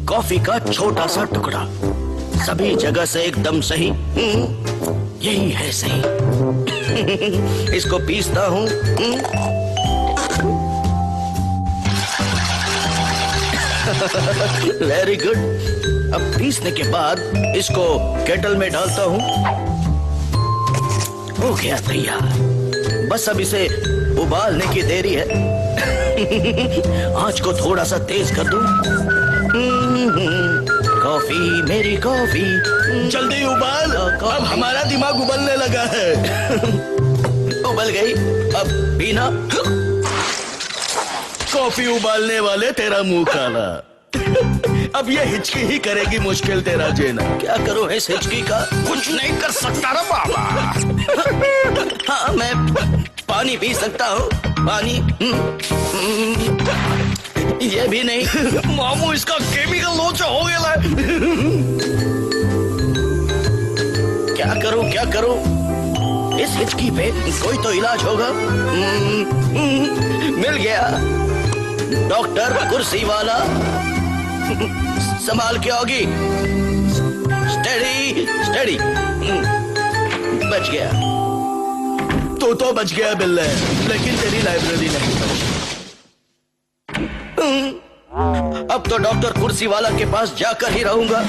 Coffee का छोटा सा टुकड़ा, सभी जगह से एकदम सही। यही है सही। इसको पीसता हूँ। Very good. अब पीसने के बाद इसको केटल में डालता हूँ। हो गया तैयार। बस अब इसे उबालने की देरी है। आंच को थोड़ा सा तेज कर दूं। कॉफी, मेरी कॉफी। जल्दी उबाल, अब हमारा दिमाग उबलने लगा है। उबल गई, अब पीना। कॉफी उबालने वाले तेरा मुंह काला। अब ये हिचकी ही करेगी मुश्किल तेरा जीना। क्या करूं इस हिचकी का? कुछ नहीं कर सकता ना बाबा। हाँ, मैं पानी पी सकता हूँ। पानी। ये भी नहीं। मामू, इसका केमिकल लोचा हो गया है। क्या करूं, क्या करूं? इस हिचकी पे कोई तो इलाज होगा। मिल गया। डॉक्टर कुर्सी वाला। संभाल के होगी। Steady steady. बच गया। तू तो बच गया बिल्ले, लेकिन तेरी लाइब्रेरी नहीं बची। अब तो डॉक्टर कुर्सी वाला के पास जाकर ही रहूंगा।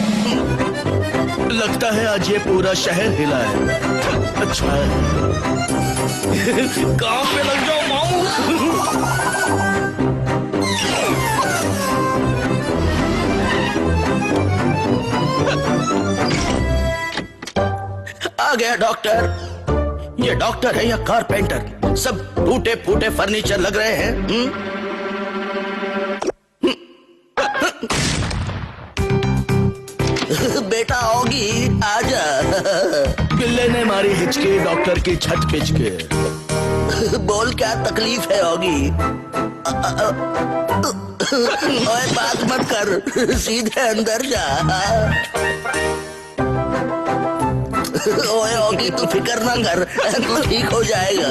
लगता है आज ये पूरा शहर हिला है। अच्छा है। काम पे लग जाओ मामू। आ गया डॉक्टर। ये डॉक्टर है या कारपेंटर? सब टूटे फूटे फर्नीचर लग रहे हैं। बेटा होगी, आजा। बिल्ले ने मारी हिचकी डॉक्टर की छत खींच के। बोल, क्या तकलीफ है होगी? ओए, बात मत कर, सीधे अंदर जा। ओए होगी, तू फिक्र ना कर, तू ठीक हो जाएगा।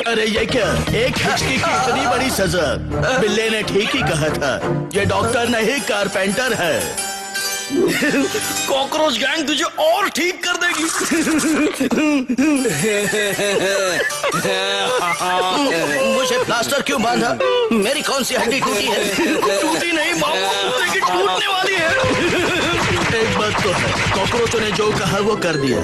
अरे ये क्या, एक हिचकी की इतनी बड़ी सजा। बिल्ले ने ठीक ही कहा था, ये डॉक्टर नहीं कारपेंटर है। कॉकरोच गैंग तुझे और ठीक कर देगी। मुझे प्लास्टर क्यों बांधा? मेरी कौन सी हड्डी टूटी है? टूटी नहीं मामू, लेकिन टूटने वाली है। एक बात तो है, कॉकरोचों ने जो कहा वो कर दिया।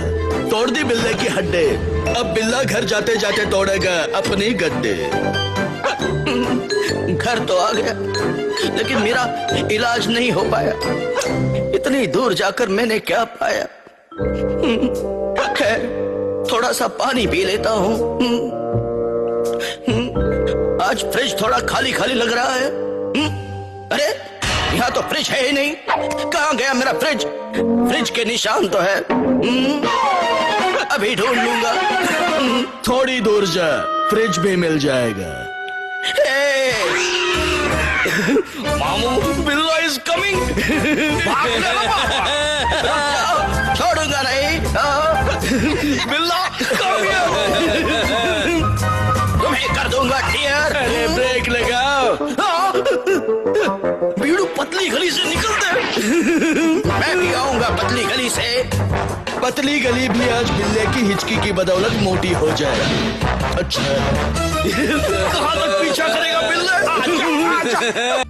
तोड़ दी बिल्ले की हड्डी। अब बिल्ला घर जाते जाते तोड़ेगा अपनी गड्ढे। घर तो आ गया, लेकिन मेरा इलाज नहीं हो पाया। इतनी दूर जाकर मैंने क्या पाया? खैर, थोड़ा सा पानी पी लेता हूँ। आज फ्रिज थोड़ा खाली खाली लग रहा है। अरे, यहाँ तो फ्रिज है ही नहीं। कहाँ गया मेरा फ्रिज? फ्रिज के निशान तो है। अभी ढूंढ लूंगा। थोड़ी दूर जा, फ्रिज भी मिल जाएगा। मामू, बिल्ला इज कमिंग। छोड़ूंगा नहीं। बिल्ला, तुम्हें कर दूंगा टीयर। अरे ब्रेक लगाओ। बीड़ू पतली गली से निकलते। मैं भी आऊंगा पतली गली से। पतली गली भी आज बिल्ले की हिचकी की बदौलत मोटी हो जाए। अच्छा, कहाँ तक पीछा करेगा बिल्ले? आजा, आजा।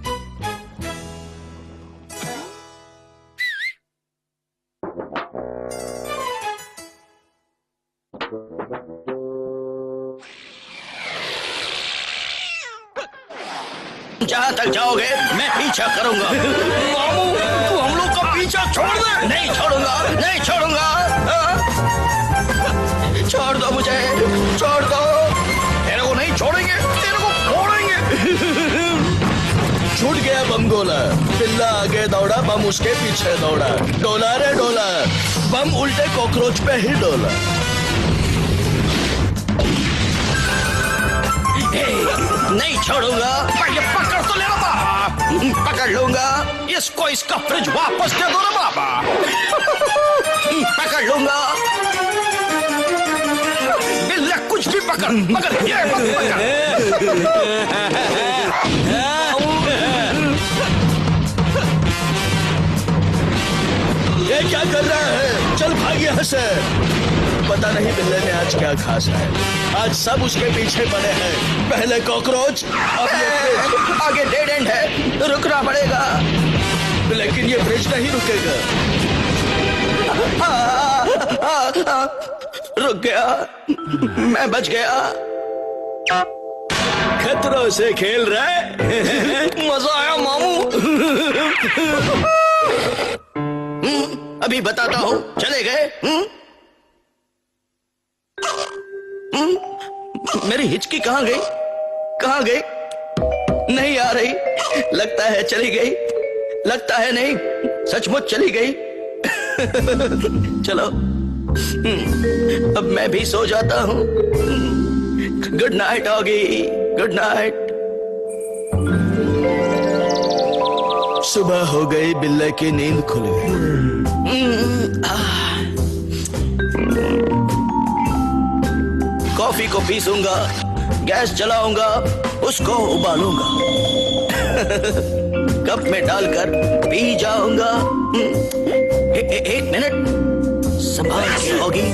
जहाँ तक जाओगे मैं पीछा करूंगा। मामू, तू हम लोग का पीछा छोड़ दे। नहीं छोड़ूंगा, नहीं छोड़ूंगा। छोड़ दो मुझे, छोड़ दो। तेरे को नहीं छोड़ेंगे, तेरे को फोड़ेंगे। छूट गया बम गोला। बिल्ला आगे दौड़ा, बम उसके पीछे दौड़ा। डोला रे डोला, बम उल्टे कॉकरोच पे ही डोला। नहीं छोड़ूंगा। ये पकड़ तो ले बाबा। पकड़ लूंगा। इसको इसका फ्रिज वापस दे दो ना बाबा। पकड़ लूंगा। पकड़ पकड़, ये पकड़। ये क्या कर रहा है? चल भाग यहाँ से। पता नहीं बिल्ले ने आज क्या खास है, आज सब उसके पीछे पड़े हैं। पहले कॉकरोच, अब ये फ्रिज। आगे डेड एंड है, रुकना पड़ेगा। लेकिन ये फ्रिज नहीं रुकेगा। रुक गया, मैं बच गया। खतरों से खेल रहा है। मजा आया मामू। अभी बताता हूँ, चले गए। मेरी हिचकी कहाँ गई? कहाँ गई? नहीं आ रही। लगता है चली गई, लगता है नहीं, सचमुच चली गई। चलो अब मैं भी सो जाता हूँ। Good night Oggy, good night. सुबह हो गई, बिल्ले की नींद खुल गई। कॉफी को पीसूंगा, गैस जलाऊंगा, उसको उबालूंगा, कप में डालकर पी जाऊंगा। एक मिनट, संभाल के होगी।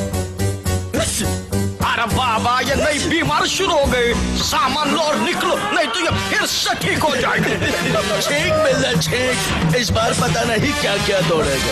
अरे बाबा, ये नई बीमारी शुरू हो गई। सामान लो और निकलो, नहीं तो ये फिर से ठीक हो जाएगा। ठीक बिल्ला ठीक, इस बार पता नहीं क्या क्या दौड़ेगा।